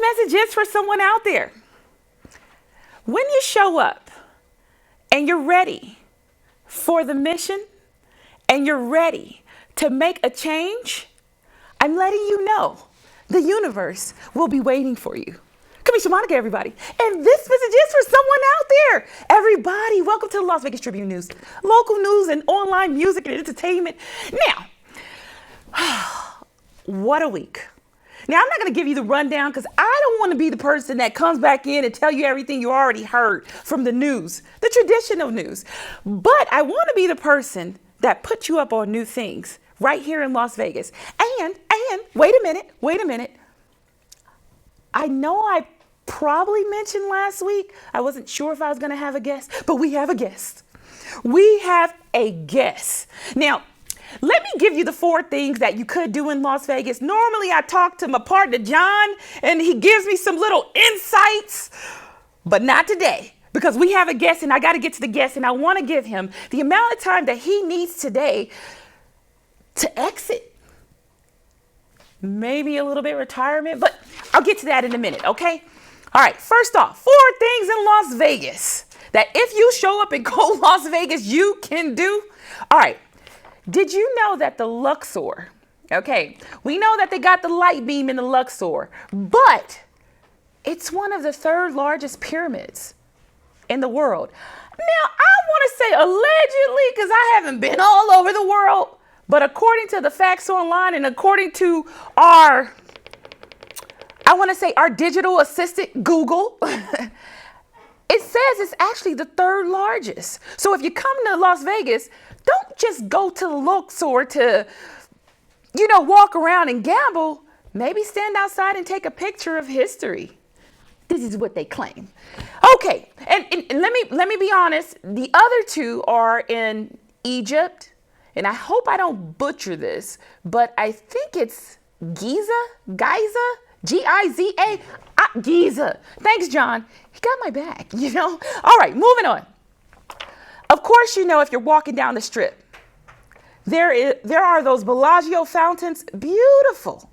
message is for someone out there. When you show up and you're ready for the mission and you're ready to make a change, I'm letting you know the universe will be waiting for you. Kamisha Monica, everybody. And this message is for someone out there. Everybody, welcome to the Las Vegas Tribune News. Local news and online music and entertainment. Now, what a week. Now, I'm not going to give you the rundown because I don't want to be the person that comes back in and tell you everything you already heard from the news, the traditional news. But I want to be the person that puts you up on new things right here in Las Vegas. And wait a minute. I know I probably mentioned last week, I wasn't sure if I was going to have a guest, but we have a guest. We have a guest. Now, let me give you the 4 things that you could do in Las Vegas. Normally, I talk to my partner, John, and he gives me some little insights, but not today because we have a guest and I got to get to the guest and I want to give him the amount of time that he needs today to exit. Maybe a little bit retirement, but I'll get to that in a minute, okay? All right, first off, 4 things in Las Vegas that if you show up and go Las Vegas, you can do. All right. Did you know that the Luxor, okay, we know that they got the light beam in the Luxor, but it's one of the 3rd largest pyramids in the world. Now, I want to say allegedly because I haven't been all over the world, but according to the facts online and according to our digital assistant, Google, it says it's actually the 3rd largest. So if you come to Las Vegas, don't just go to the Luxor to, walk around and gamble. Maybe stand outside and take a picture of history. This is what they claim. Okay, and let me be honest. The other 2 are in Egypt, and I hope I don't butcher this, but I think it's Giza, G-I-Z-A, Giza. Thanks, John. He got my back, All right, moving on. Of course, if you're walking down the strip, there are those Bellagio fountains, beautiful.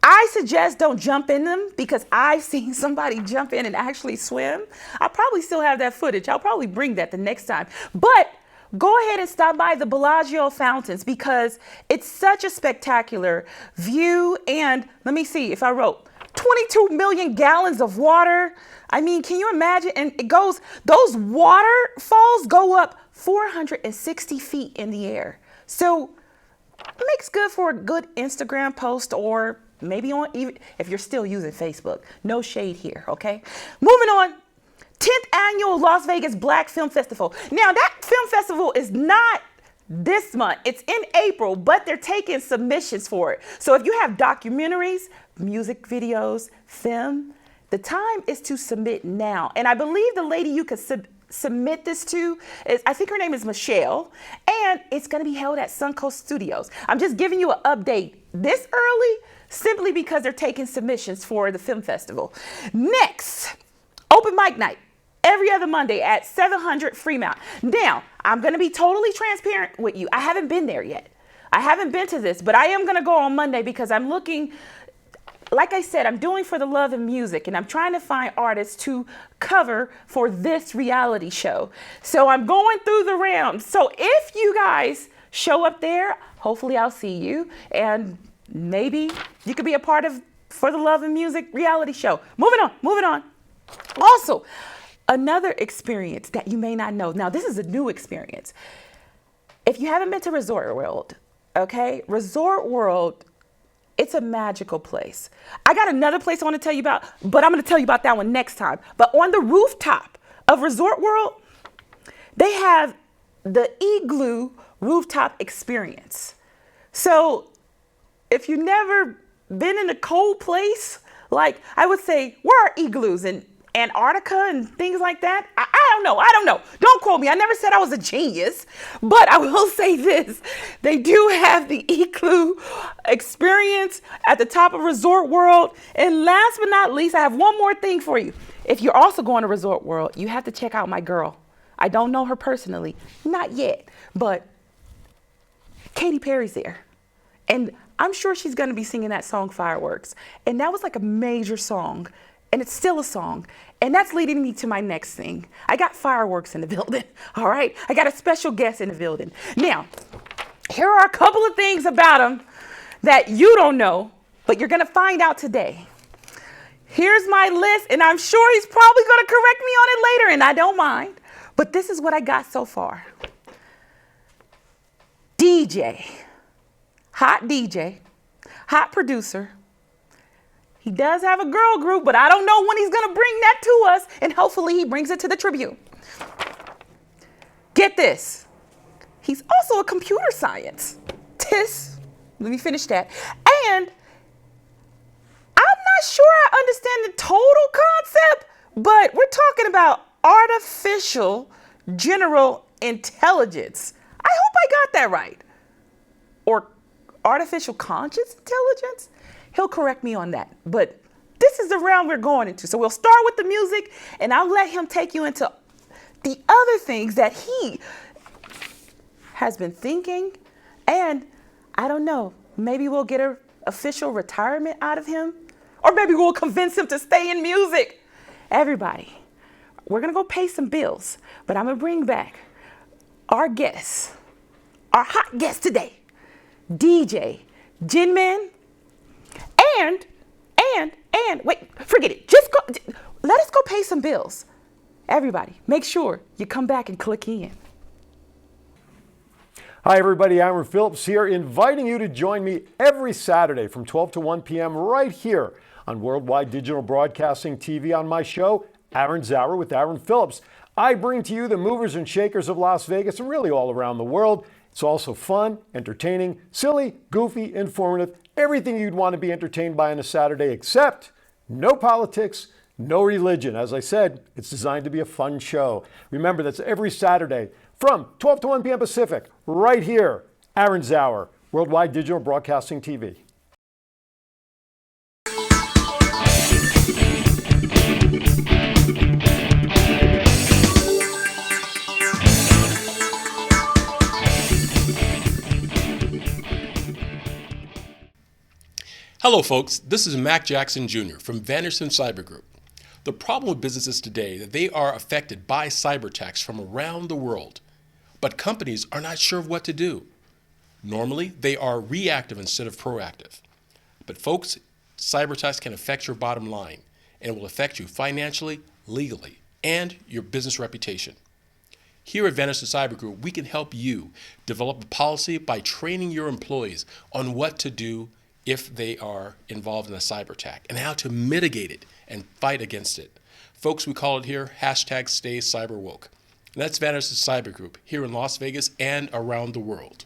I suggest don't jump in them because I've seen somebody jump in and actually swim. I'll probably still have that footage. I'll probably bring that the next time. But go ahead and stop by the Bellagio fountains because it's such a spectacular view. And let me see if I wrote 22 million gallons of water. I mean, can you imagine? And those waterfalls go up 460 feet in the air. So it makes good for a good Instagram post or maybe even if you're still using Facebook. No shade here, okay? Moving on. 10th annual Las Vegas Black Film Festival. Now that film festival is not this month. It's in April, but they're taking submissions for it. So if you have documentaries, music videos, film, the time is to submit now. And I believe the lady you could submit this to is, I think her name is Michelle, and it's going to be held at Suncoast Studios. I'm just giving you an update this early simply because they're taking submissions for the film festival. Next, open mic night. Every other Monday at 700 Fremont. Now, I'm going to be totally transparent with you. I haven't been there yet. I haven't been to this, but I am going to go on Monday because I'm looking, like I said, I'm doing for the love of music and I'm trying to find artists to cover for this reality show. So I'm going through the rounds. So if you guys show up there, hopefully I'll see you and maybe you could be a part of For the Love of Music reality show. Moving on. Also, another experience that you may not know. Now, this is a new experience. If you haven't been to Resort World, okay? Resort World, it's a magical place. I got another place I want to tell you about, but I'm going to tell you about that one next time. But on the rooftop of Resort World, they have the Igloo rooftop experience. So if you've never been in a cold place, like I would say, where are igloos in Antarctica and things like that? I don't know. Don't quote me. I never said I was a genius, but I will say this. They do have the igloo experience at the top of Resort World. And last but not least, I have one more thing for you. If you're also going to Resort World, you have to check out my girl. I don't know her personally, not yet, but Katy Perry's there. And I'm sure she's going to be singing that song, Fireworks. And that was like a major song. And it's still a song. And that's leading me to my next thing. I got fireworks in the building, all right? I got a special guest in the building. Now, here are a couple of things about him that you don't know, but you're going to find out today. Here's my list, and I'm sure he's probably going to correct me on it later, and I don't mind. But this is what I got so far. DJ, hot producer. He does have a girl group, but I don't know when he's going to bring that to us, and hopefully he brings it to the Tribune. Get this. He's also a computer science. Let me finish that. And I'm not sure I understand the total concept, but we're talking about artificial general intelligence. I hope I got that right. Or artificial conscious intelligence? He'll correct me on that. But this is the realm we're going into. So we'll start with the music, and I'll let him take you into the other things that he has been thinking. And I don't know, maybe we'll get an official retirement out of him, or maybe we'll convince him to stay in music. Everybody, we're going to go pay some bills, but I'm going to bring back our guest, our hot guest today, DJ Jinmin. And wait, forget it. Let us go pay some bills. Everybody, make sure you come back and click in. Hi everybody, Aaron Phillips here, inviting you to join me every Saturday from 12 to 1 p.m. right here on Worldwide Digital Broadcasting TV on my show, Aaron's Hour with Aaron Phillips. I bring to you the movers and shakers of Las Vegas and really all around the world. It's also fun, entertaining, silly, goofy, informative, everything you'd want to be entertained by on a Saturday, except no politics, no religion. As I said, it's designed to be a fun show. Remember, that's every Saturday from 12 to 1 p.m. Pacific, right here, Aaron's Hour, Worldwide Digital Broadcasting TV. Hello folks, this is Mac Jackson Jr. from Vanderson Cyber Group. The problem with businesses today is that they are affected by cyber attacks from around the world, but companies are not sure of what to do. Normally, they are reactive instead of proactive. But folks, cyber attacks can affect your bottom line, and it will affect you financially, legally, and your business reputation. Here at Vanderson Cyber Group, we can help you develop a policy by training your employees on what to do if they are involved in a cyber attack and how to mitigate it and fight against it. Folks, we call it here #StayCyberWoke. And that's Vanderson Cyber Group here in Las Vegas and around the world.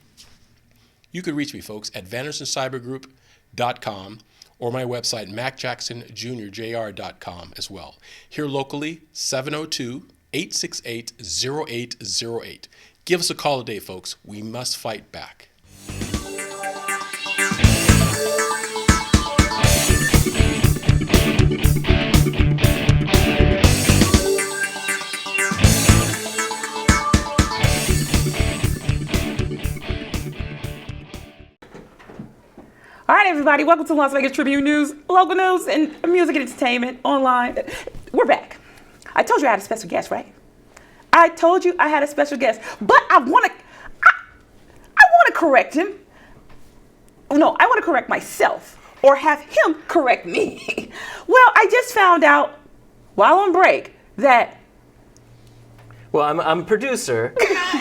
You can reach me, folks, at VandersonCyberGroup.com or my website, MacJacksonJr.com as well. Here locally, 702-868-0808. Give us a call today, folks. We must fight back. All right, everybody, welcome to Las Vegas Tribune News, local news, and music and entertainment online. We're back. I told you I had a special guest, right? I told you I had a special guest, but I want to correct him. No, I want to correct myself or have him correct me. Well, I just found out while on break that Well, I'm a producer,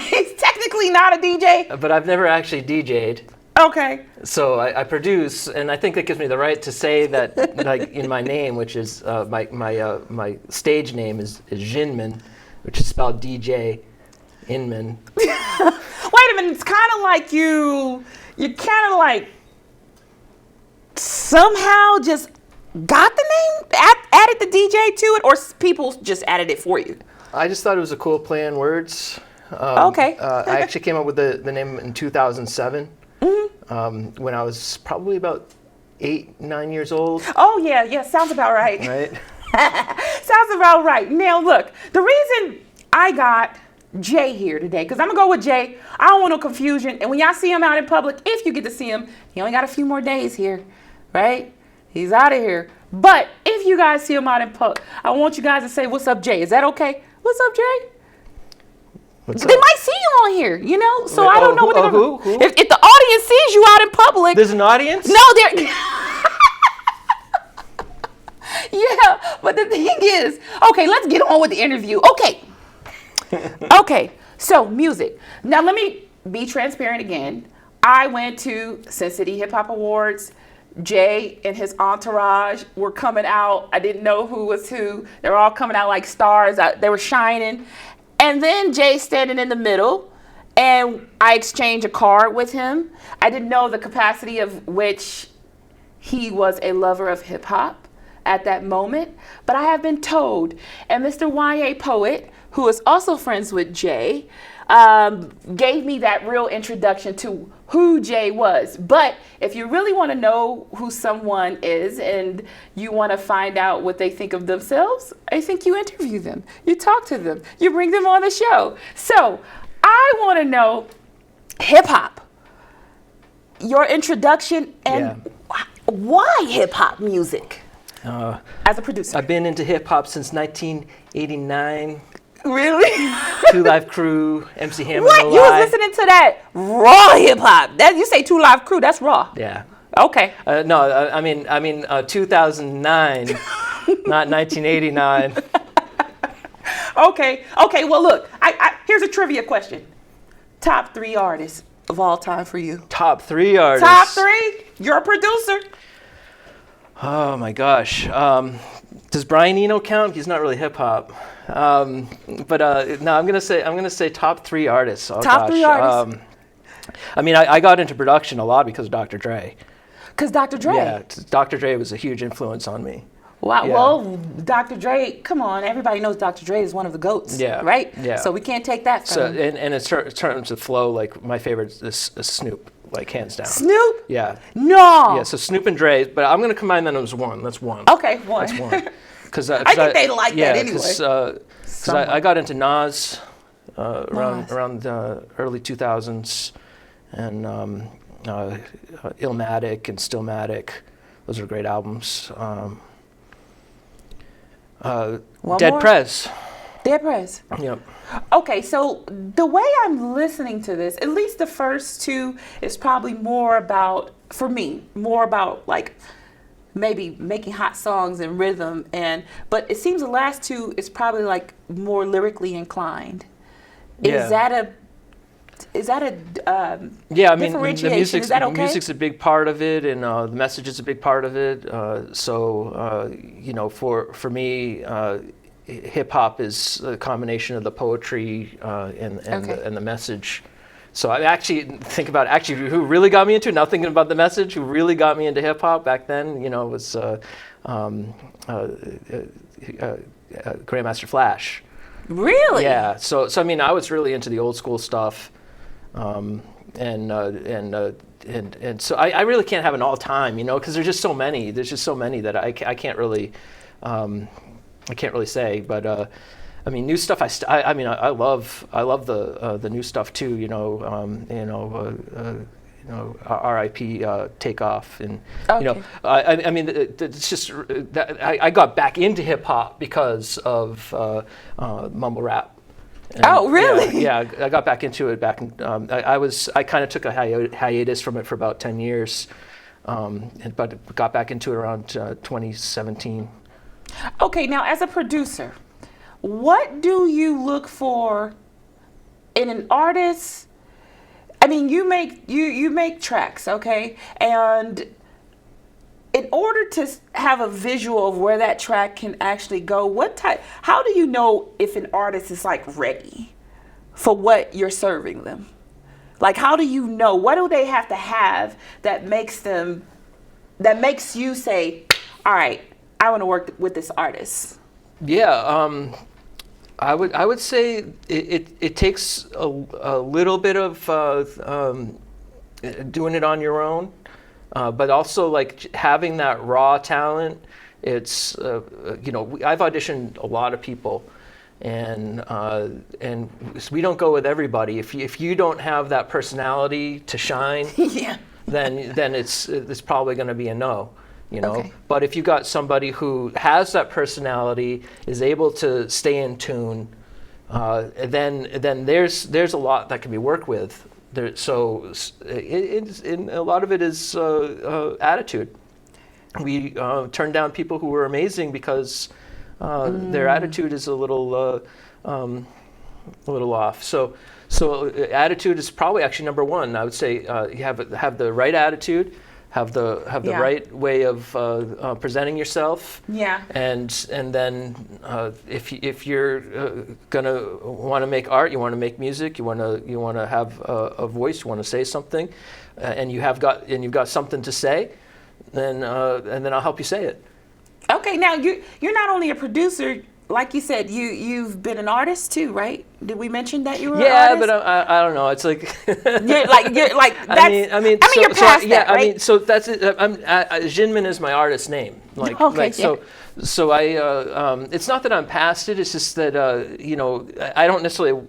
he's technically not a DJ. but I've never actually DJ'd. Okay. So I produce, and I think that gives me the right to say that, like in my name, which is my stage name is Jinmin, which is spelled DJ Inman. Wait a minute. It's kind of like you kind of like somehow just got the name, added the DJ to it, or people just added it for you? I just thought it was a cool play on words. Okay. I actually came up with the name in 2007. When I was probably about 8-9 years old. Oh, yeah, sounds about right. Right? Sounds about right. Now, look, the reason I got Jay here today, because I'm gonna go with Jay. I don't want no confusion. And when y'all see him out in public, if you get to see him, he only got a few more days here, right? He's out of here. But if you guys see him out in public, I want you guys to say, "What's up, Jay?" Is that okay? What's up, Jay? They might see you on here, you know. So I don't know what they're gonna. Who? If the audience sees you out in public, There's an audience? no, they're. Yeah, but the thing is, okay, let's get on with the interview. Okay. Okay, so music. Now let me be transparent again. I went to Sin City Hip Hop Awards. Jay and his entourage were coming out. I didn't know who was who. They were all coming out like stars. They were shining. And then Jay standing in the middle, and I exchanged a card with him. I didn't know the capacity of which he was a lover of hip hop at that moment, but I have been told, and Mr. Y.A. Poet, who is also friends with Jay, gave me that real introduction to who Jay was. But if you really want to know who someone is and you want to find out what they think of themselves, I think you interview them, you talk to them, you bring them on the show. So I want to know hip hop, your introduction, and why hip hop music as a producer. I've been into hip hop since 1989. Really? Two Live Crew, MC Hammer. What? No You Lie. was listening to that raw hip hop? That you say 2 Live Crew? That's raw. Yeah. Okay. No, I mean 2009, not 1989. Okay. Well, look. Here's a trivia question. Top 3 artists of all time for you. Top 3 artists. Top 3. You're a producer. Oh my gosh. Does Brian Eno count? He's not really hip hop. But no, I'm gonna say top 3 artists. Oh, Top 3 artists. I mean, I got into production a lot because of Dr. Dre. Because Dr. Dre. Yeah, Dr. Dre was a huge influence on me. Wow. Yeah. Well, Dr. Dre, come on. Everybody knows Dr. Dre is one of the GOATs. Yeah. Right? Yeah. So we can't take that from So him. and in terms of flow, like my favorite is Snoop, like hands down. Snoop? Yeah. No. Yeah. So Snoop and Dre, but I'm gonna combine them as one. That's one. Okay, one. That's one. Because I think they like that anyway. Because I got into Nas around the early 2000s, and Illmatic and Stillmatic. Those are great albums. Dead more? Prez. Dead Prez. Yep. Okay, so the way I'm listening to this, at least the first 2 is probably more about, for me, more about like maybe making hot songs and rhythm, but it seems the last 2 is probably like more lyrically inclined. Yeah. Is that a Yeah, I mean, differentiation? Is that okay? music's a big part of it, and the message is a big part of it. You know, for me, hip hop is a combination of the poetry and the message. So I actually think about who really got me into it, not thinking about the message. Who really got me into hip hop back then, you know, was Grandmaster Flash. Really? Yeah. So I mean, I was really into the old school stuff. And so I really can't have an all time, you know, because there's just so many. There's just so many that I can't really say. But I mean, new stuff. I mean, I love the new stuff too. You know, R.I.P. Takeoff, and Okay. you know, I mean, it's just that I got back into hip hop because of mumble rap. And, Oh, really? Yeah, I got back into it back in. I kind of took a hiatus from it for about 10 years, but got back into it around 2017. Okay, now as a producer, what do you look for in an artist? I mean, you make tracks, okay? And in order to have a visual of where that track can actually go, how do you know if an artist is like ready for what you're serving them? Like, how do you know? What do they have to have that makes you say, all right, I want to work with this artist? Yeah, I would say it takes a little bit of doing it on your own, but also like having that raw talent. It's you know, I've auditioned a lot of people, and we don't go with everybody. If you don't have that personality to shine, Yeah. then it's probably going to be a no. Okay. But if you got somebody who has that personality, is able to stay in tune, then there's a lot that can be worked with. So a lot of it is attitude. We turn down people who are amazing because their attitude is a little off. So attitude is probably actually number one. I would say you have the right attitude, have the Yeah. right way of presenting yourself. Yeah. And then if you're gonna want to make art, you want to make music, you want to have a voice, you want to say something, and you've got something to say, then I'll help you say it. Okay, now you're not only a producer, like you said, you've been an artist too, right? Did we mention that you were an artist? But I don't know. It's like you're like that's, I mean, you're past that, right? I mean, so that's it. Jinmin is my artist name. Okay, So I it's not that I'm past it. It's just that I don't necessarily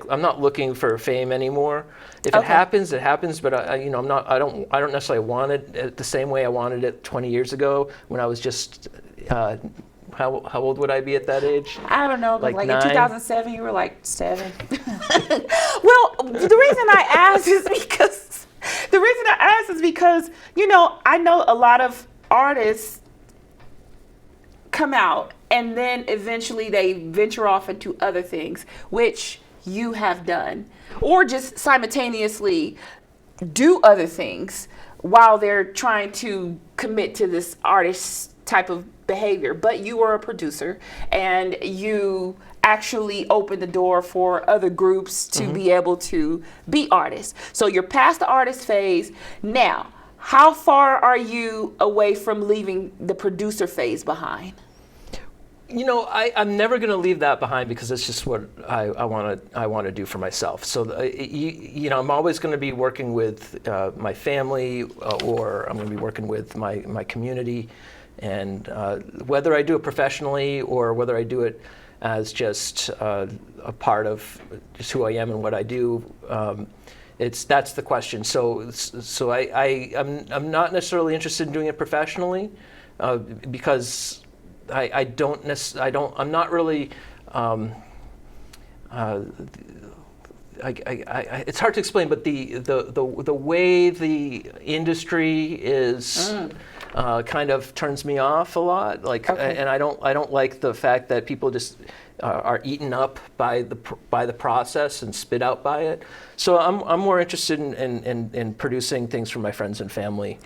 I'm not looking for fame anymore. If it happens, it happens. But I don't necessarily want it the same way I wanted it 20 years ago when I was just. How old would I be at that age? I don't know. Like in 9? 2007, you were like 7. Well, the reason I ask is because I know a lot of artists come out and then eventually they venture off into other things, which you have done, or just simultaneously do other things while they're trying to commit to this artist type of behavior. But you are a producer and you actually open the door for other groups to be able to be artists. So you're past the artist phase. Now, how far are you away from leaving the producer phase behind? I'm never going to leave that behind because it's just what I want to do for myself. So, I'm always going to be working with my family, or I'm going to be working with my community. And whether I do it professionally or whether I do it as just a part of just who I am and what I do, that's the question. So I'm not necessarily interested in doing it professionally because I'm not really. It's hard to explain, but the way the industry is. Kind of turns me off a lot. And I don't like the fact that people just are eaten up by the process and spit out by it. So I'm more interested in producing things for my friends and family.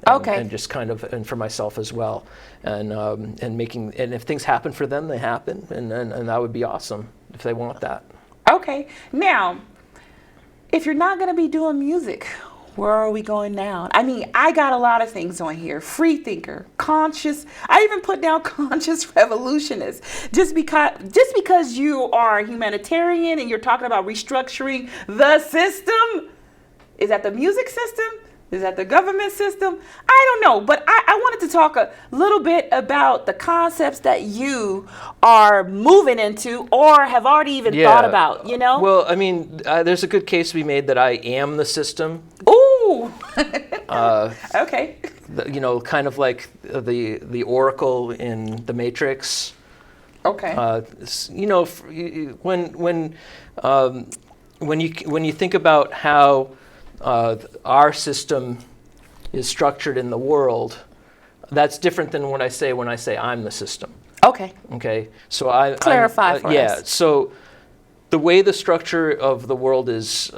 And just kind of, and for myself as well, and making, and if things happen for them, they happen, and that would be awesome if they want that. Okay, now, if you're not going to be doing music, where are we going now? I mean, I got a lot of things on here. Free thinker, conscious. I even put down conscious revolutionist. Just because you are a humanitarian and you're talking about restructuring the system, is that the music system? Is that the government system? I don't know, but I wanted to talk a little bit about the concepts that you are moving into or have already even thought about, Well, I mean, there's a good case to be made that I am the system. Ooh! Okay. Kind of like the Oracle in the Matrix. Okay. When you think about how our system is structured in the world, that's different than when I say I'm the system. Okay. Okay. So I clarify for us. Yeah. So the way the structure of the world is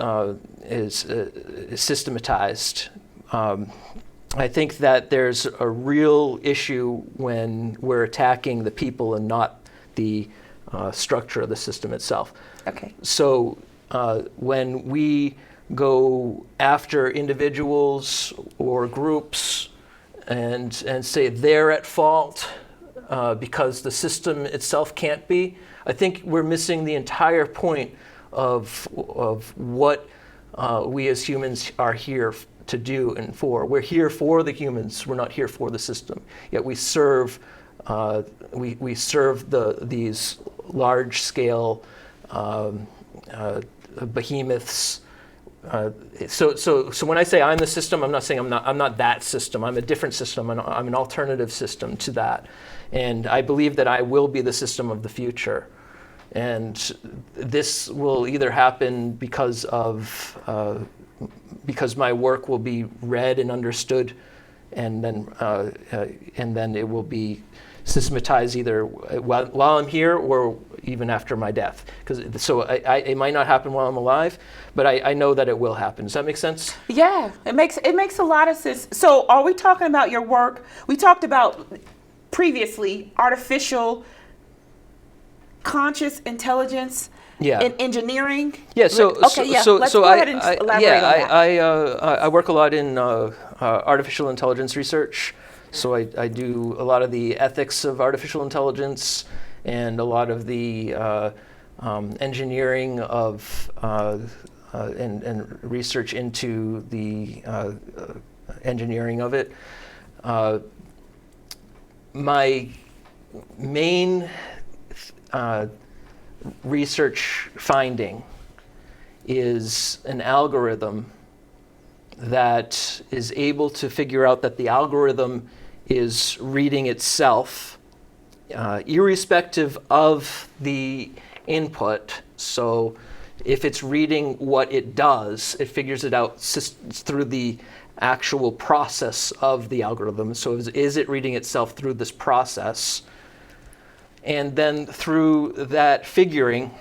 systematized, I think that there's a real issue when we're attacking the people and not the structure of the system itself. Okay. So when we go after individuals or groups and say they're at fault because the system itself can't be, I think we're missing the entire point of what we as humans are here to do and for. We're here for the humans. We're not here for the system. Yet we serve we serve these large-scale behemoths. So when I say I'm the system, I'm not saying I'm not that system. I'm a different system. I'm an alternative system to that, and I believe that I will be the system of the future. And this will either happen because my work will be read and understood, and then it will be systematized either while I'm here or even after my death. So it might not happen while I'm alive, but I know that it will happen. Does that make sense? Yeah, it makes a lot of sense. So are we talking about your work? We talked about previously artificial conscious intelligence in engineering. Yeah. So let's go ahead and elaborate on that. I work a lot in artificial intelligence research. So I do a lot of the ethics of artificial intelligence and a lot of the engineering of and research into the engineering of it. My main research finding is an algorithm that is able to figure out that the algorithm is reading itself, irrespective of the input. So if it's reading what it does, it figures it out through the actual process of the algorithm. So is it reading itself through this process? And then through that figuring,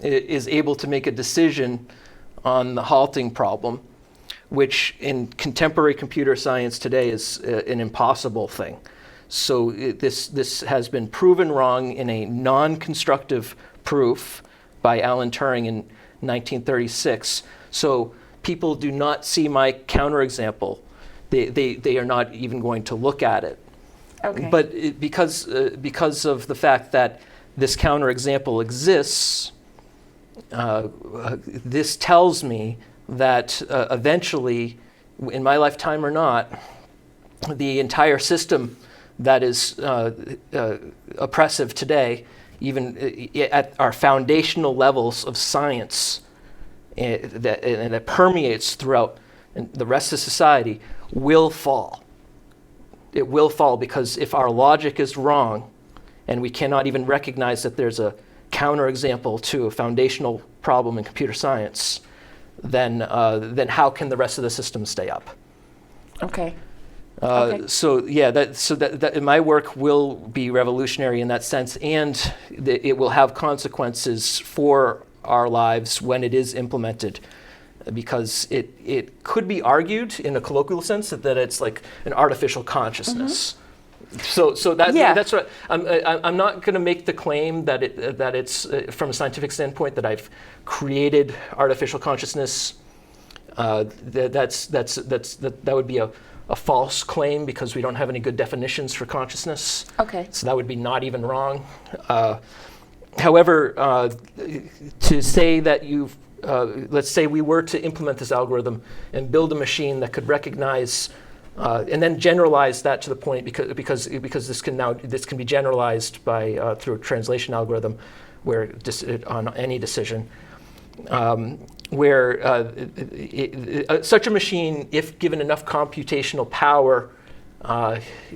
it is able to make a decision on the halting problem, which in contemporary computer science today is an impossible thing. So this has been proven wrong in a non-constructive proof by Alan Turing in 1936. So people do not see my counterexample. They are not even going to look at it. Okay. But because of the fact that this counterexample exists, this tells me that eventually, in my lifetime or not, the entire system that is oppressive today, even at our foundational levels of science, that permeates throughout the rest of society, will fall. It will fall because if our logic is wrong, and we cannot even recognize that there's a counterexample to a foundational problem in computer science, then how can the rest of the system stay up? Okay. So my work will be revolutionary in that sense, and it will have consequences for our lives when it is implemented, because it could be argued in a colloquial sense that it's like an artificial consciousness. Mm-hmm. That's what I'm not going to make the claim that it's from a scientific standpoint that I've created artificial consciousness. That would be a false claim because we don't have any good definitions for consciousness. Okay. So that would be not even wrong. However, to say that let's say we were to implement this algorithm and build a machine that could recognize and then generalize that to the point because this can be generalized by through a translation algorithm where on any decision where such a machine, if given enough computational power,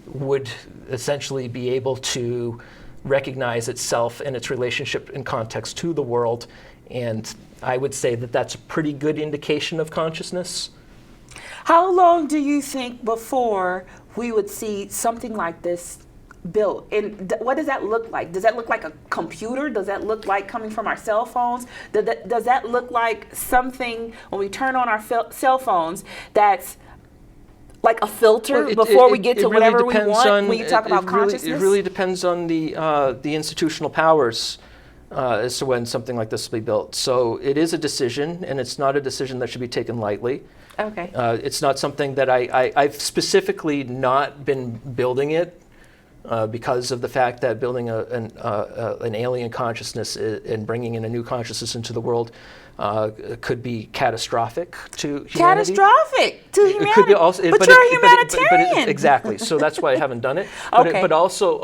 would essentially be able to recognize itself and its relationship in context to the world. And I would say that that's a pretty good indication of consciousness. How long do you think before we would see something like this built? And what does that look like? Does that look like a computer? Does that look like coming from our cell phones? Does that look like something when we turn on our cell phones that's like a filter before we get to really whatever we want when you talk about consciousness? It really depends on the institutional powers as to when something like this will be built. So it is a decision, and it's not a decision that should be taken lightly. Okay. It's not something that I've specifically not been building it because of the fact that building an alien consciousness and bringing in a new consciousness into the world could be catastrophic to humanity. Catastrophic to humanity. It could be also, but you're a humanitarian. Exactly. So that's why I haven't done it. Okay. But also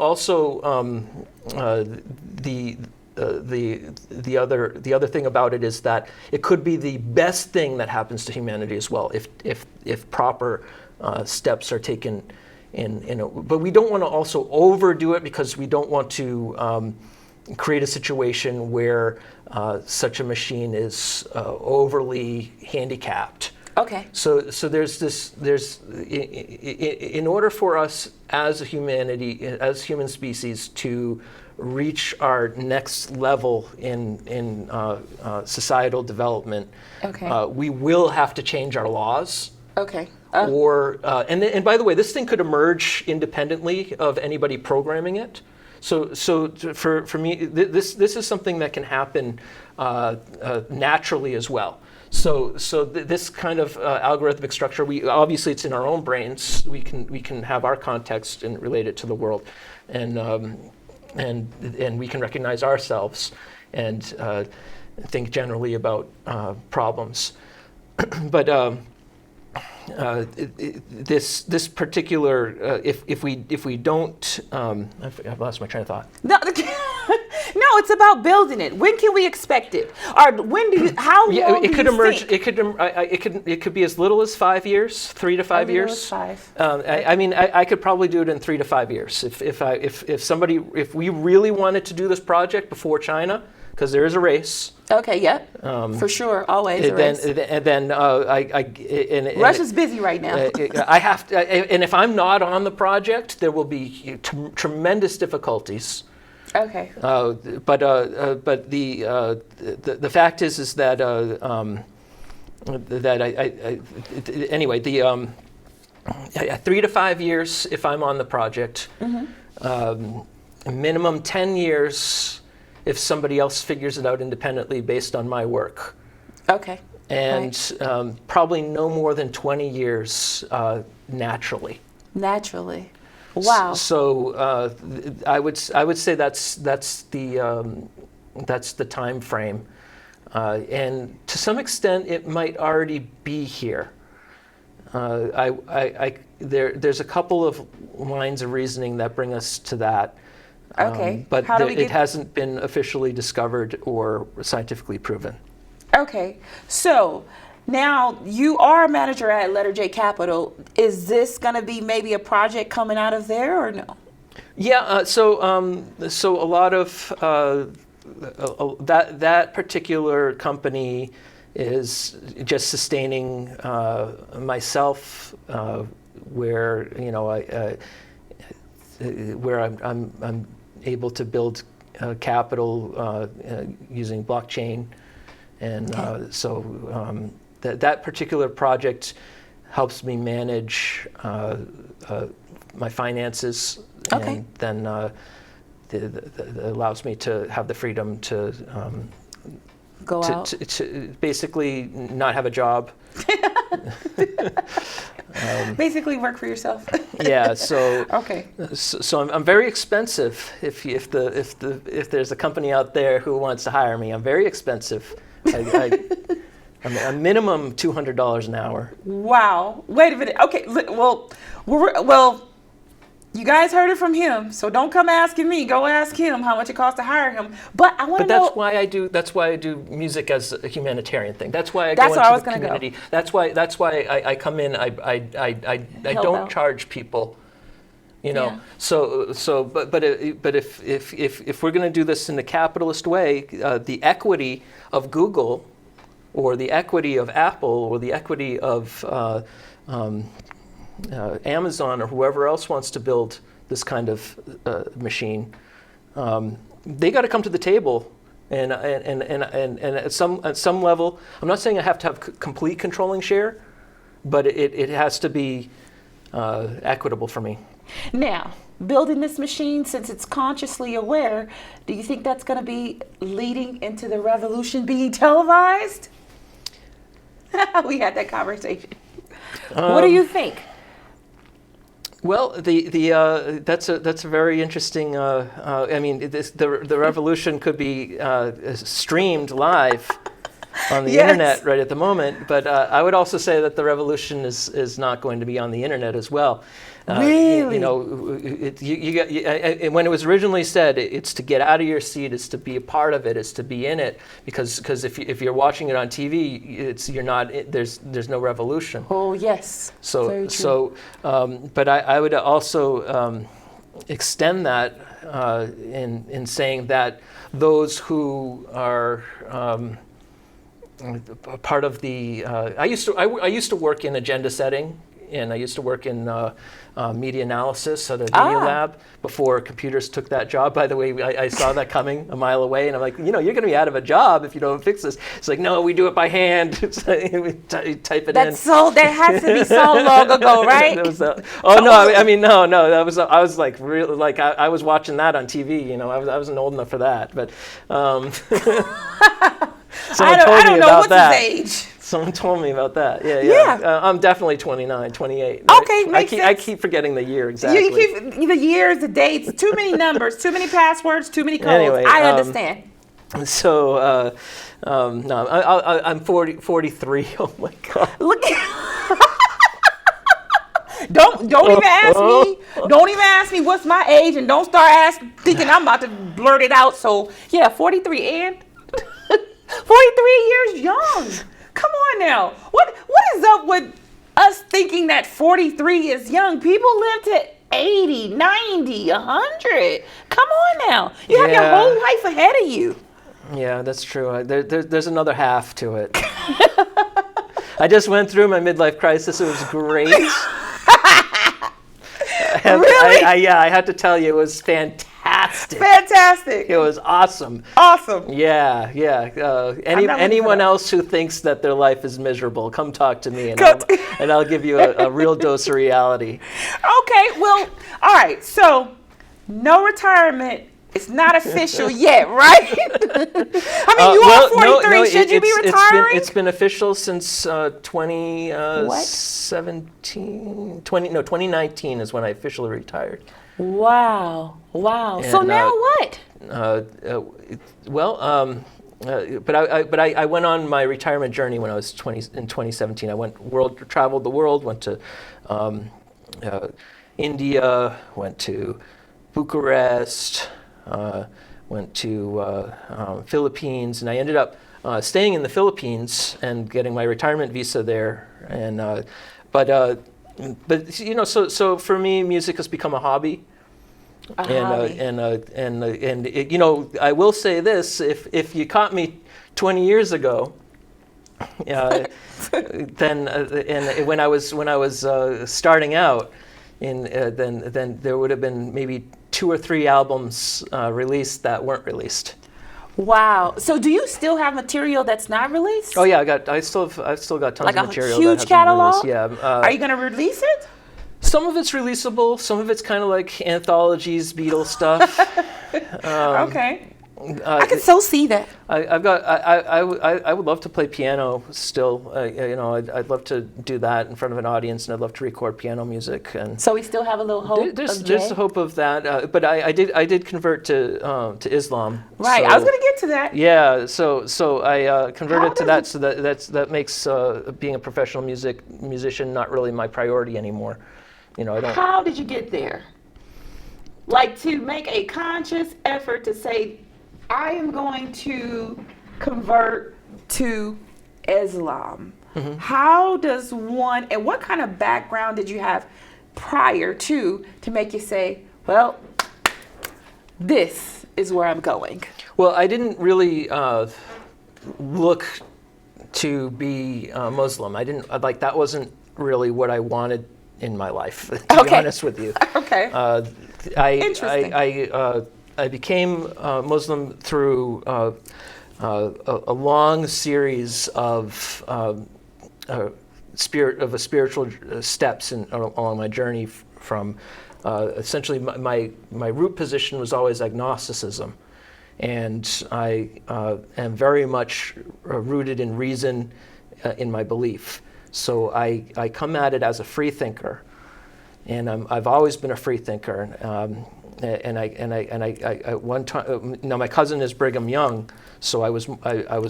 the other thing about it is that it could be the best thing that happens to humanity as well if proper steps are taken but we don't want to also overdo it, because we don't want to create a situation where such a machine is overly handicapped. Okay. So there's in order for us as a humanity, as human species, to reach our next level in societal development, Okay. we will have to change our laws. Okay. And by the way, this thing could emerge independently of anybody programming it. So for me, this is something that can happen naturally as well. So this kind of algorithmic structure, obviously it's in our own brains. We can have our context and relate it to the world, and we can recognize ourselves and think generally about problems. But this particular, if we don't, I've lost my train of thought. No, it's about building it. When can we expect it? Or when do you? How long Yeah, it could do you emerge. think? It could be as little as 5 years, 3 to 5 years. As little as 5. I mean, I could probably do it in 3 to 5 years if we really wanted to do this project before China, because there is a race. Okay. Yep. For sure. Always a race. Russia's busy right now. I have to, and if I'm not on the project, there will be tremendous difficulties. Okay. But the fact is that anyway, 3 to 5 years if I'm on the project, minimum 10 years if somebody else figures it out independently based on my work. Okay. And probably no more than 20 years naturally. Naturally. Wow. So I would say that's the time frame, and to some extent it might already be here. There's a couple of lines of reasoning that bring us to that. Okay. But it hasn't been officially discovered or scientifically proven. Okay. So now you are a manager at Letter J Capital. Is this going to be maybe a project coming out of there or no? Yeah. So a lot of that particular company is just sustaining myself, where where I'm able to build capital using blockchain, and that particular project helps me manage my finances, Okay. and then allows me to have the freedom to Go out. to basically not have a job. Basically work for yourself. Yeah. So Okay. So I'm very expensive. If there's a company out there who wants to hire me, I'm very expensive. I'm a minimum $200 an hour. Wow. Wait a minute. Okay. Well, you guys heard it from him, so don't come asking me. Go ask him how much it costs to hire him. But I want to know. That's why I do music as a humanitarian thing. That's why I That's go where I into was the gonna community. Go. That's why I come in. I don't out. charge people. Yeah. But if we're going to do this in a capitalist way, the equity of Google, or the equity of Apple, or the equity of Amazon, or whoever else wants to build this kind of machine, they got to come to the table, and at some level, I'm not saying I have to have complete controlling share, but it has to be equitable for me. Now, building this machine, since it's consciously aware, do you think that's going to be leading into the revolution being televised? We had that conversation. What do you think? Well, that's a very interesting. I mean, the revolution could be streamed live on the Yes. internet right at the moment, but I would also say that the revolution is not going to be on the internet as well. Really? You know, when it was originally said, it's to get out of your seat, it's to be a part of it, it's to be in it, because if you're watching it on TV, you're not. There's no revolution. Oh, yes. Very true. But I would also extend that in saying that those who are part of the I used to work in agenda setting, and I used to work in media analysis at a media lab before computers took that job. By the way, I saw that coming a mile away, and I'm like, you're going to be out of a job if you don't fix this. It's like, no, we do it by hand. We type it in. That has to be so long ago, right? I mean, no. I was like, really, like I was watching that on TV. I wasn't old enough for that, but. I don't know what's his age. Someone told me about that. Yeah. I'm definitely 29, 28. Right? Okay, makes sense. I keep forgetting the year exactly. You keep the years, the dates, too many numbers, too many passwords, too many codes. Anyway, I understand. So, no, I'm 43. Oh my God. Look at Don't even ask me. Don't even ask me what's my age, and don't start thinking I'm about to blurt it out. So yeah, 43 and 43 years young. Come on now. What is up with us thinking that 43 is young? People live to 80, 90, 100. Come on now. You have your whole life ahead of you. Yeah, that's true. There's another half to it. I just went through my midlife crisis. It was great. Really? I had to tell you, it was fantastic. Fantastic. It was awesome. Awesome. Yeah. Anyone else who thinks that their life is miserable, come talk to me, and I'll give you a real dose of reality. Okay, well, all right. So, no retirement. It's not official yet, right? I mean, you are 43. No, should you be retiring? It's been official since 2019 is when I officially retired. Wow. And, so now what? But I went on my retirement journey when I was 20 in 2017. I traveled the world, went to India, went to Bucharest, went to Philippines, and I ended up staying in the Philippines and getting my retirement visa there. And so for me, music has become a hobby. And I will say this: if you caught me 20 years ago, then when I was starting out, then there would have been maybe 2 or 3 albums released that weren't released. Wow. So do you still have material that's not released? Oh yeah, I've still got tons of material. Like a huge catalog? Yeah. Are you going to release it? Some of it's releasable. Some of it's kind of like anthologies, Beatles stuff. Okay. I can so see that. I would love to play piano still. I'd love to do that in front of an audience, and I'd love to record piano music. And so we still have a little hope. There's hope of that, but I did convert to Islam. Right, so, I was going to get to that. Yeah, so I converted to that. So that makes being a professional musician not really my priority anymore. I don't. How did you get there? Like to make a conscious effort to say, I am going to convert to Islam. Mm-hmm. How does one, and what kind of background did you have prior to make you say, well, this is where I'm going? Well, I didn't really look to be Muslim. That wasn't really what I wanted in my life, to be honest with you. Okay. Interesting. I became Muslim through a long series of spiritual steps along my journey. From essentially, my root position was always agnosticism, and I am very much rooted in reason in my belief. So I come at it as a free thinker. and I've always been a free thinker. And I one time, now my cousin is Brigham Young, so I was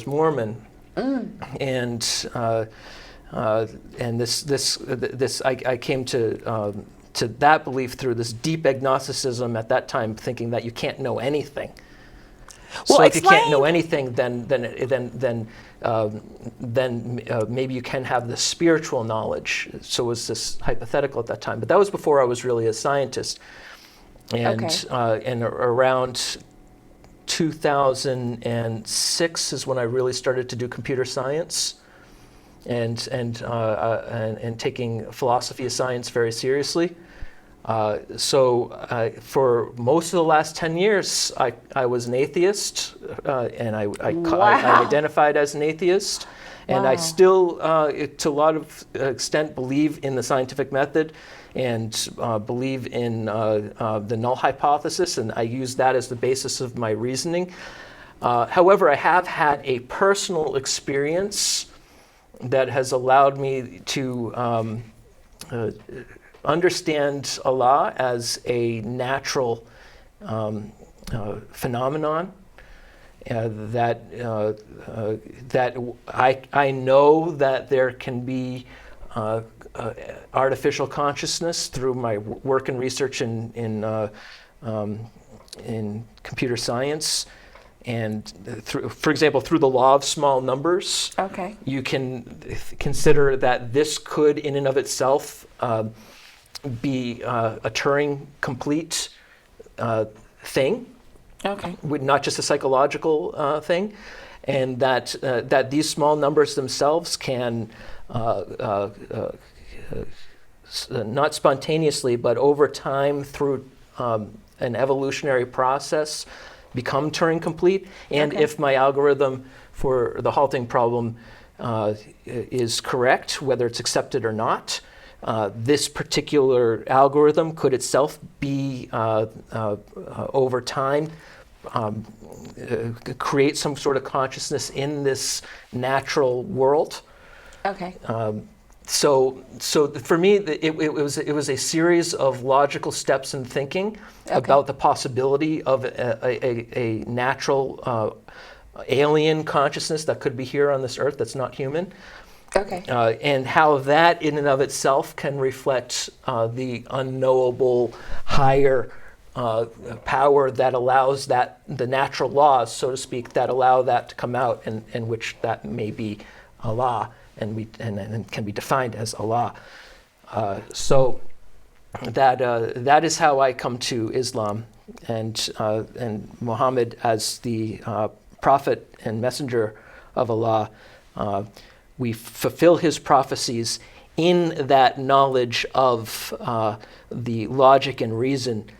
Mormon, and I came to that belief through this deep agnosticism at that time, thinking that you can't know anything. Well, so if you can't explain- know anything, then maybe you can have the spiritual knowledge. So it was this hypothetical at that time. But that was before I was really a scientist. And Okay. and around 2006 is when I really started to do computer science, and taking philosophy of science very seriously. So for most of the last 10 years, I was an atheist, and I identified as an atheist, and I Wow. still, to a lot of extent, believe in the scientific method, and believe in the null hypothesis, and I use that as the basis of my reasoning. However, I have had a personal experience that has allowed me to understand Allah as a natural phenomenon, that I know that there can be artificial consciousness through my work and research in computer science, and for example, through the law of small numbers. Okay. You can consider that this could, in and of itself, be a Turing complete thing, Okay. not just a psychological thing, and that these small numbers themselves can not spontaneously, but over time through an evolutionary process, become Turing complete. And Okay. if my algorithm for the halting problem is correct, whether it's accepted or not, this particular algorithm could itself be, over time, create some sort of consciousness in this natural world. Okay. So for me, it was a series of logical steps in thinking about the possibility of a natural alien consciousness that could be here on this earth that's not human. Okay. And how that in and of itself can reflect the unknowable higher power that allows the natural laws, so to speak, that allow that to come out, and which that may be Allah, and can be defined as Allah. So that is how I come to Islam, and Muhammad as the prophet and messenger of Allah. We fulfill his prophecies in that knowledge of the logic and reason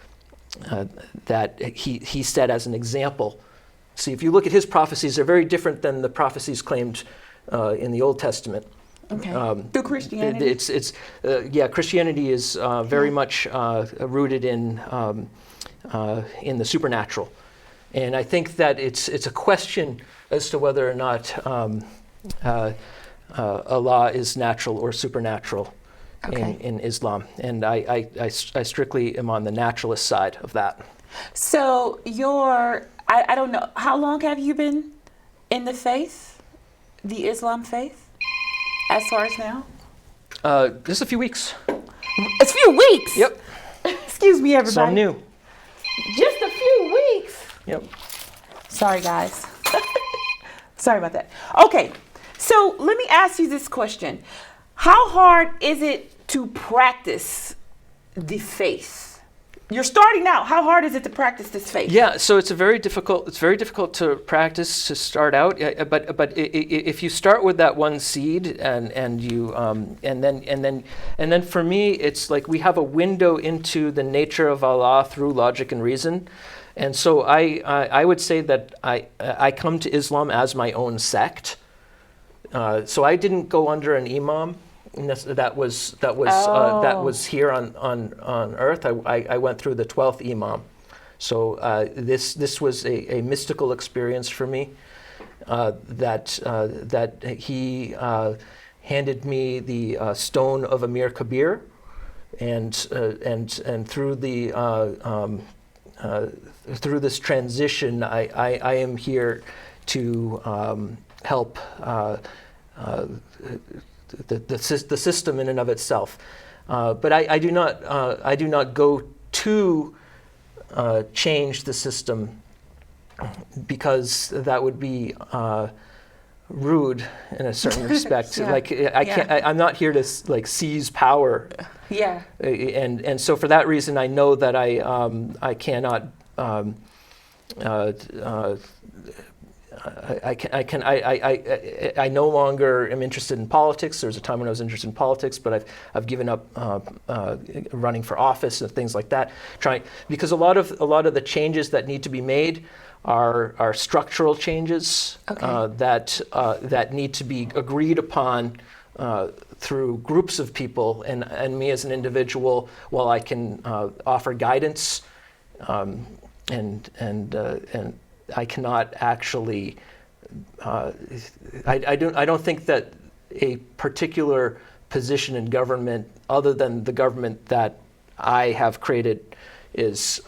that he set as an example. See, if you look at his prophecies, they're very different than the prophecies claimed in the Old Testament. Okay. Through Christianity. Christianity is very much rooted in the supernatural, and I think that it's a question as to whether or not Allah is natural or supernatural in Islam, and I strictly am on the naturalist side of that. So I don't know, how long have you been in the faith, the Islam faith, as far as now? Just a few weeks. It's a few weeks. Yep. Excuse me, everybody. So I'm new. Just a few weeks. Yep. Sorry, guys. Sorry about that. Okay, so let me ask you this question. How hard is it to practice the faith? You're starting out. How hard is it to practice this faith? Yeah, so it's very difficult to practice to start out. But if you start with that one seed, and you and then for me, it's like we have a window into the nature of Allah through logic and reason, and so I would say that I come to Islam as my own sect. So I didn't go under an imam that was here on earth. I went through the 12th imam. So this was a mystical experience for me. That he handed me the stone of Amir Kabir, and through the through this transition, I am here to help the system in and of itself. But I do not go to change the system, because that would be rude in a certain respect. Yeah. Like I can't. I'm not here to like seize power. Yeah. And so for that reason, I know that I cannot. I no longer am interested in politics. There was a time when I was interested in politics, but I've given up running for office and things like that. Because a lot of the changes that need to be made are structural changes. Okay. that need to be agreed upon through groups of people, and me as an individual, while I can offer guidance, and I cannot actually. I don't think that a particular position in government, other than the government that I have created, is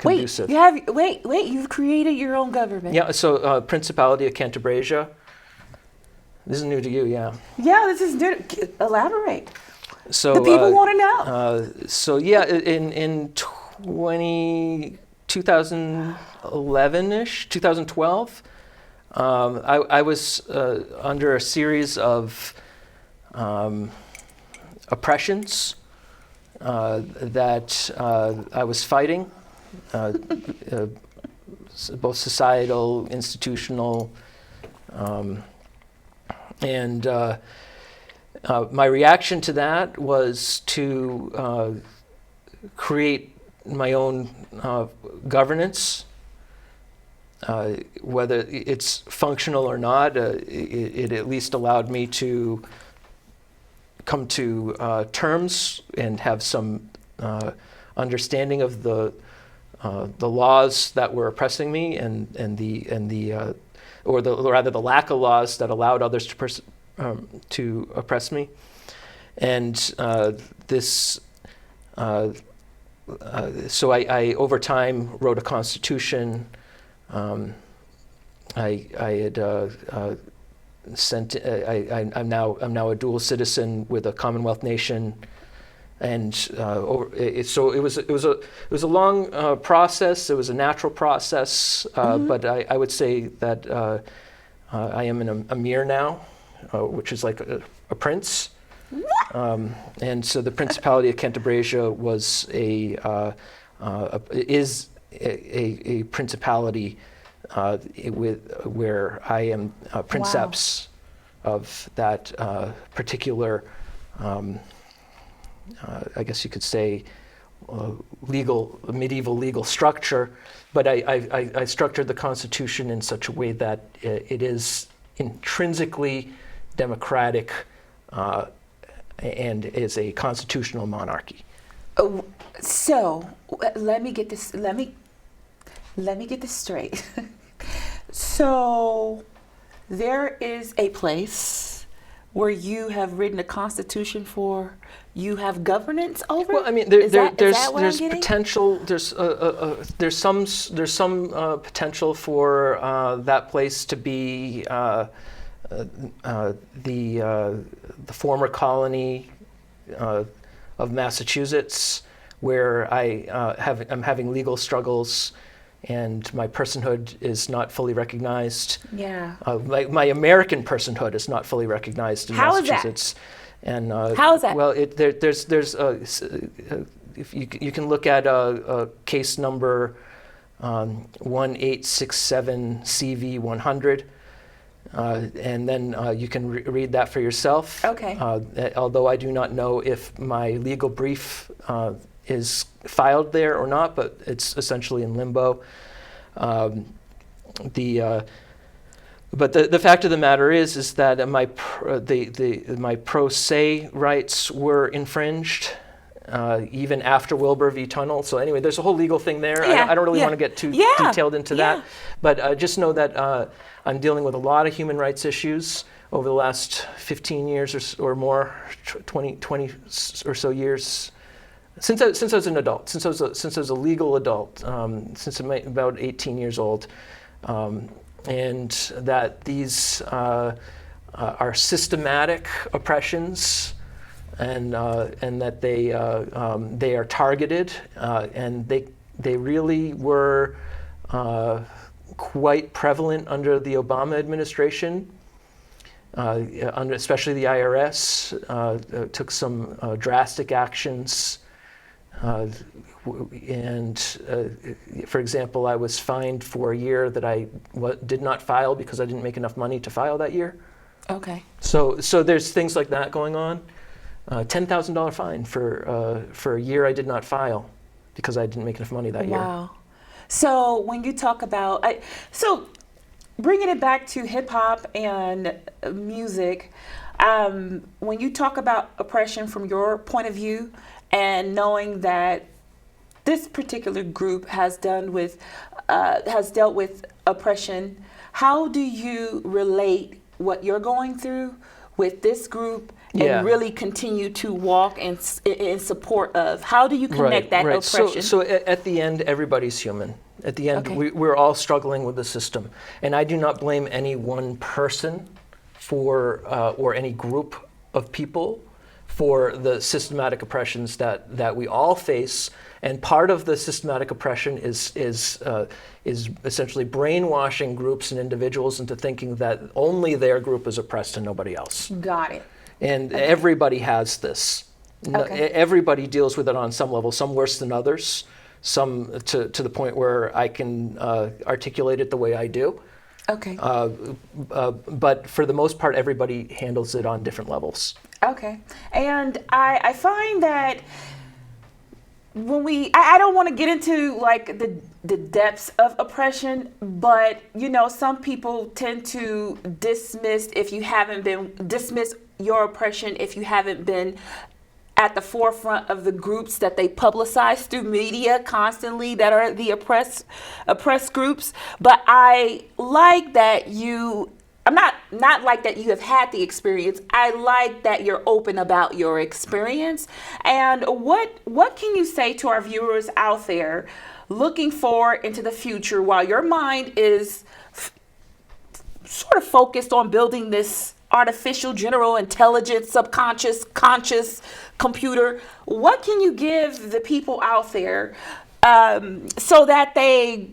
conducive. Wait, you've created your own government. Yeah, so Principality of Cantabria. This is new to you, yeah. Yeah, this is new. Elaborate. So The people want to know. So yeah, in 2011-ish, 2012, I was under a series of oppressions that I was fighting, both societal, institutional, and my reaction to that was to create my own governance. Whether it's functional or not, it at least allowed me to come to terms and have some understanding of the laws that were oppressing me, and the lack of laws that allowed others to oppress me, and so I over time wrote a constitution. I had sent. I'm now a dual citizen with a Commonwealth nation, and so it was a long process. It was a natural process, but I would say that I am an emir now, which is like a prince. And so the Principality of Cantabria was is a principality where I am princeps of that particular, I guess you could say, medieval legal structure. But I structured the Constitution in such a way that it is intrinsically democratic, and is a constitutional monarchy. So let me get this. Let me get this straight. So there is a place where you have written a constitution for. You have governance over. Well, I mean, there's potential. There's some potential for that place to be the former colony of Massachusetts, where I'm having legal struggles, and my personhood is not fully recognized. Yeah. My American personhood is not fully recognized in Massachusetts. And how is that? Well, there's if you can look at case number 1867 CV 100. And then you can read that for yourself. Okay. Although I do not know if my legal brief is filed there or not, but it's essentially in limbo. But the fact of the matter is that my pro se rights were infringed. Even after Wilbur v. Tunnel. So anyway, there's a whole legal thing there. Yeah, I don't really want to get too detailed into that. But just know that I'm dealing with a lot of human rights issues. over the last 15 years or more, 20 or so years, since I was an adult, since I was a legal adult, since I'm about 18 years old, and that these are systematic oppressions, and that they are targeted, and they really were quite prevalent under the Obama administration. Especially the IRS took some drastic actions. For example, I was fined for a year that I did not file because I didn't make enough money to file that year. Okay. So there's things like that going on. $10,000 fine for a year I did not file because I didn't make enough money that year. Wow. So when you talk about, bringing it back to hip hop and music, when you talk about oppression from your point of view, and knowing that this particular group has dealt with oppression, how do you relate what you're going through with this group and really continue to walk in support of? How do you connect that oppression? So at the end, everybody's human. At the end, we're all struggling with the system. And I do not blame any one person or any group of people for the systematic oppressions that we all face. And part of the systematic oppression is essentially brainwashing groups and individuals into thinking that only their group is oppressed and nobody else. Got it. And everybody has this. Everybody deals with it on some level, some worse than others, some to the point where I can articulate it the way I do. Okay. But for the most part, everybody handles it on different levels. Okay. And I find that when I don't want to get into like the depths of oppression, but some people tend to dismiss your oppression if you haven't been at the forefront of the groups that they publicize through media constantly that are the oppressed groups. But I like that I'm not like that you have had the experience. I like that you're open about your experience. And what can you say to our viewers out there looking forward into the future while your mind is sort of focused on building this artificial general intelligence, subconscious, conscious computer? What can you give the people out there so that they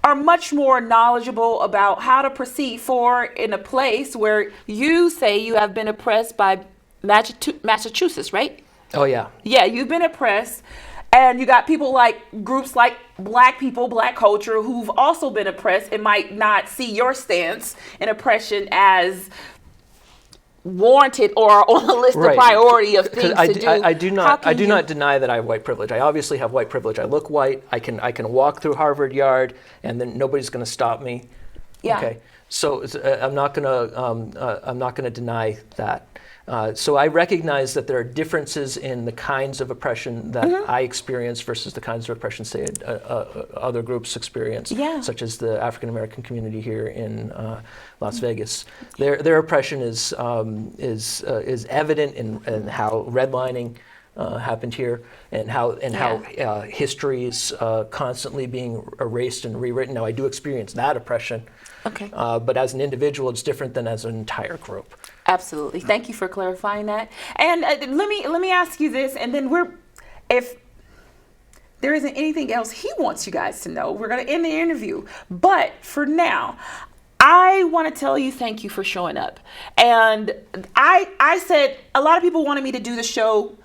are much more knowledgeable about how to proceed forward in a place where you say you have been oppressed by Massachusetts, right? Oh, yeah. Yeah, you've been oppressed. And you got people like groups like Black people, Black culture, who've also been oppressed and might not see your stance in oppression as warranted or on the list of priority of things to do. I do not deny that I have white privilege. I obviously have white privilege. I look white. I can walk through Harvard Yard, and then nobody's going to stop me. Yeah. Okay. So I'm not going to deny that. So I recognize that there are differences in the kinds of oppression that I experience versus the kinds of oppression, say, other groups experience, such as the African American community here in Las Vegas. Their oppression is evident in how redlining happened here, and how history is constantly being erased and rewritten. Now, I do experience that oppression. Okay. But as an individual, it's different than as an entire group. Absolutely. Thank you for clarifying that. And let me ask you this, and then if there isn't anything else he wants you guys to know, we're going to end the interview. But for now, I want to tell you thank you for showing up. And I said a lot of people wanted me to do the show,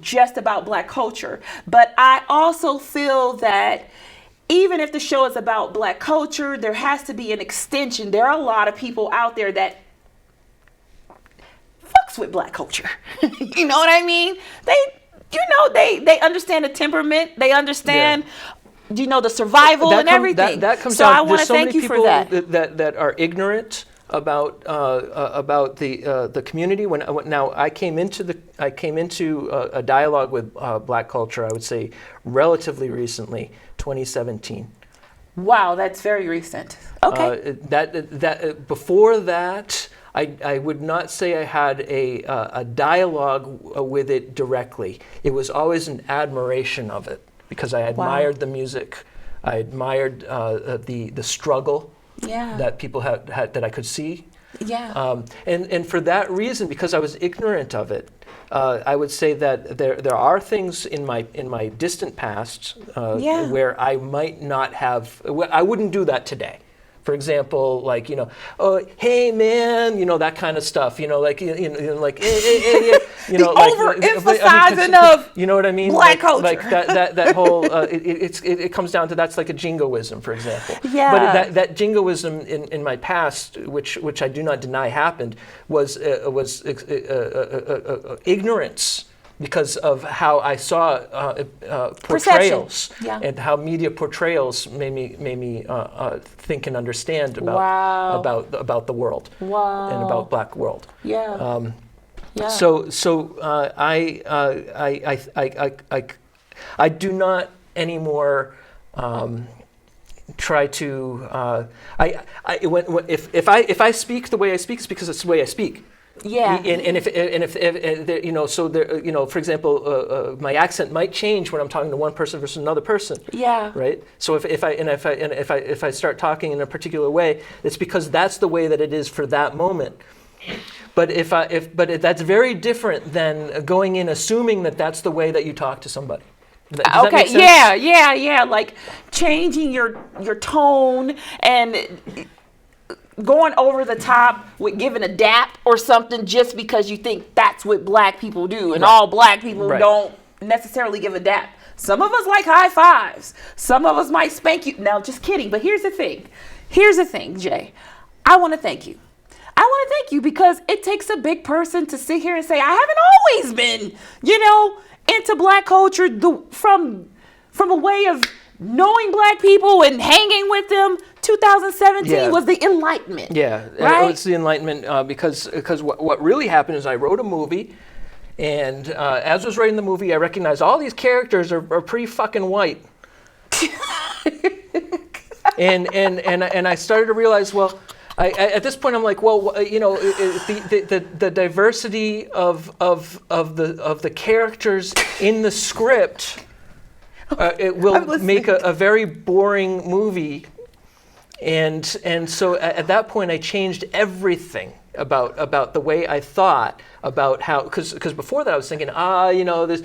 just about Black culture. But I also feel that even if the show is about Black culture, there has to be an extension. There are a lot of people out there that fucks with Black culture. You know what I mean? They understand the temperament. They understand, the survival and everything. That comes so down. I want to thank you for that. That are ignorant about the community. Now I came into a dialogue with Black culture, I would say, relatively recently, 2017. Wow, that's very recent. Okay. Before that, I would not say I had a dialogue with it directly. It was always an admiration of it because I admired the music. I admired the struggle that people had that I could see. Yeah. And for that reason, because I was ignorant of it, I would say that there are things in my distant past where I might not have. I wouldn't do that today. For example, like, oh, hey man, that kind of stuff. Like, like, hey, the overemphasizing of, you know what I mean? Black culture. Like that whole. It comes down to that's like a jingoism, for example. Yeah. But that jingoism in my past, which I do not deny happened, was ignorance. Because of how I saw portrayals and how media portrayals made me think and understand about the world and about Black world. Yeah. So I do not anymore try to if I speak the way I speak, it's because it's the way I speak. Yeah. And if so there, for example, my accent might change when I'm talking to one person versus another person. Yeah. Right. So if I start talking in a particular way, it's because that's the way that it is for that moment. But that's very different than going in assuming that that's the way that you talk to somebody. Does that make sense? Yeah. Like changing your tone and going over the top with giving a dap or something just because you think that's what Black people do, and all Black people don't necessarily give a dap. Some of us like high fives. Some of us might spank you. Now, just kidding. But here's the thing, Jay. I want to thank you. Because it takes a big person to sit here and say, I haven't always been, into Black culture from a way of knowing Black people and hanging with them. 2017 was the Enlightenment. Yeah, right? It's the Enlightenment because what really happened is I wrote a movie, and as I was writing the movie, I recognized all these characters are pretty fucking white. and I started to realize, well, at this point I'm like, well, the diversity of the characters in the script. It will make a very boring movie, and so at that point I changed everything about the way I thought about how, because before that I was thinking, there's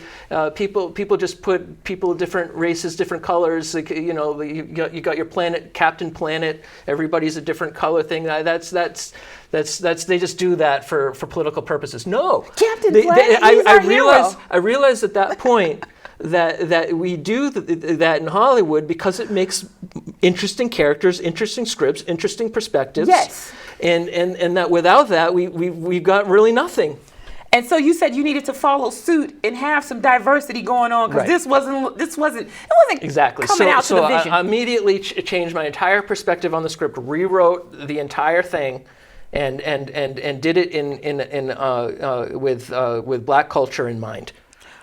people just put people different races, different colors, like, you got your planet, Captain Planet, everybody's a different color thing. That's they just do that for political purposes. No, Captain Planet, I realized at that point. That we do that in Hollywood because it makes interesting characters, interesting scripts, interesting perspectives. Yes. And that without that, we've got really nothing. And so you said you needed to follow suit and have some diversity going on because it wasn't exactly coming out to the vision. I immediately changed my entire perspective on the script, rewrote the entire thing, and did it with Black culture in mind.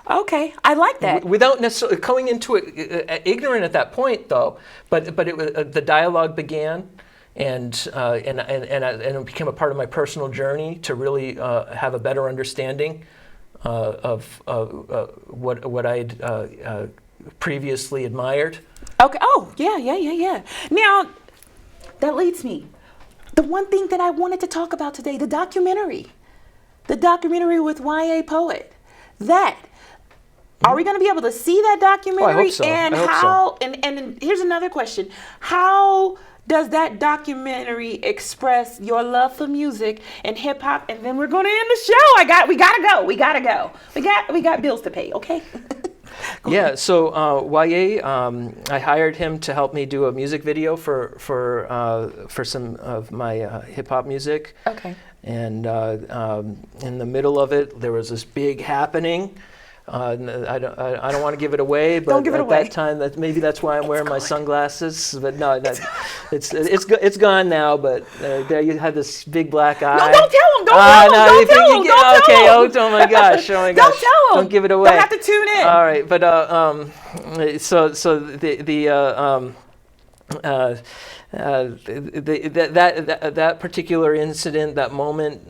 Okay, I like that. Without necessarily going into it ignorant at that point, though, but it was, the dialogue began, and it became a part of my personal journey to really have a better understanding of what I'd previously admired. Okay. Oh, yeah. Now, that leads me. The one thing that I wanted to talk about today, the documentary with Y.A. Poet. Are we going to be able to see that documentary? I hope so. And and here's another question. How does that documentary express your love for music and hip hop? And then we're going to end the show. We gotta go. We got bills to pay, okay? Yeah, so YA, I hired him to help me do a music video for some of my hip hop music. Okay. And in the middle of it, there was this big happening. I don't want to give it away, but that time, maybe that's why I'm wearing my sunglasses. But no, it's gone now. But there you had this big black eye. No, don't tell him. Don't tell him. Okay. Oh my gosh. Don't tell him. Don't give it away. They'll have to tune in. All right, but that particular incident, that moment,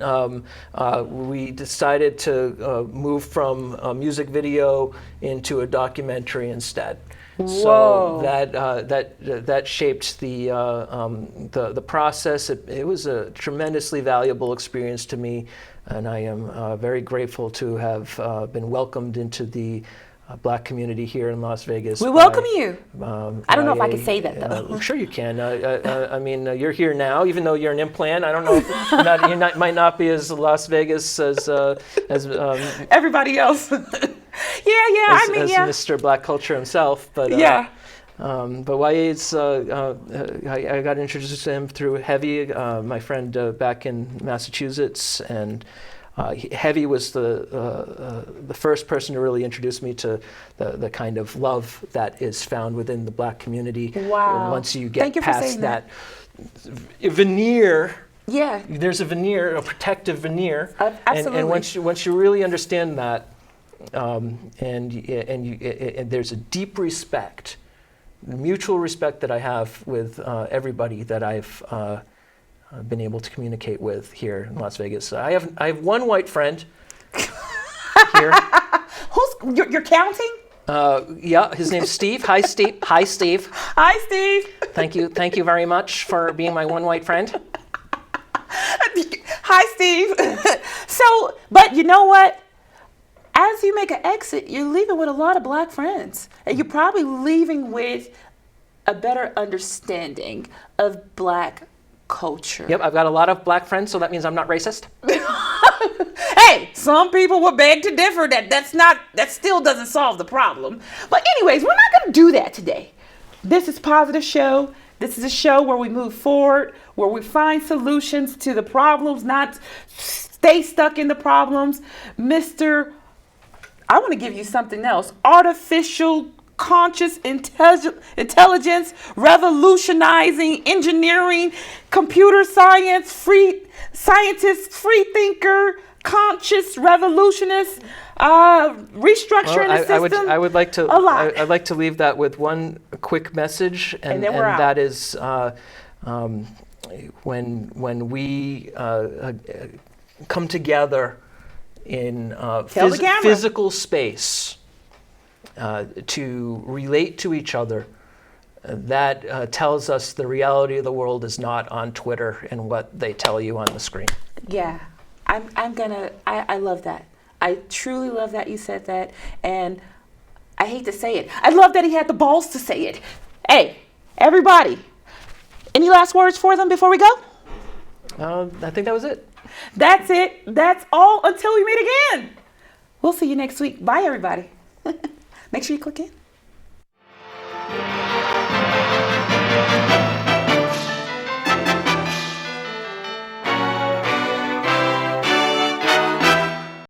we decided to move from a music video into a documentary instead. So that shaped the process. It was a tremendously valuable experience to me, and I am very grateful to have been welcomed into the Black community here in Las Vegas. We welcome you. I don't know if I can say that though. Sure you can. I mean, you're here now, even though you're an implant. I don't know if might not be as Las Vegas as everybody else. As Mr. Black Culture himself, but but Waye's, I got introduced to him through Heavy, my friend back in Massachusetts, and Heavy was the first person to really introduce me to the kind of love that is found within the Black community. Wow! And once you get past that veneer. Yeah. There's a veneer, a protective veneer. Absolutely. And once you really understand that, and there's a deep respect, mutual respect that I have with everybody that I've been able to communicate with here in Las Vegas. I have one white friend here. You're counting? Yeah, his name's Steve. Hi, Steve. Hi, Steve. Hi, Steve. Thank you very much for being my one white friend. Hi, Steve. So, but you know what? As you make an exit, you're leaving with a lot of Black friends. And you're probably leaving with a better understanding of Black culture. Yep, I've got a lot of Black friends, so that means I'm not racist. Hey, some people would beg to differ. That still doesn't solve the problem. But anyways, we're not going to do that today. This is Positive Show. This is a show where we move forward, where we find solutions to the problems, not stay stuck in the problems. I want to give you something else. Artificial conscious intelligence, revolutionizing engineering, computer science, free scientist, free thinker, conscious revolutionist, restructuring the system. I would like to. A lot. I'd like to leave that with one quick message, and then we're out. That is when we come together in physical space to relate to each other, that tells us the reality of the world is not on Twitter and what they tell you on the screen. Yeah, I love that. I truly love that you said that, and I hate to say it. I love that he had the balls to say it. Hey, everybody, any last words for them before we go? I think that was it. That's it. That's all until we meet again. We'll see you next week. Bye, everybody. Make sure you click in.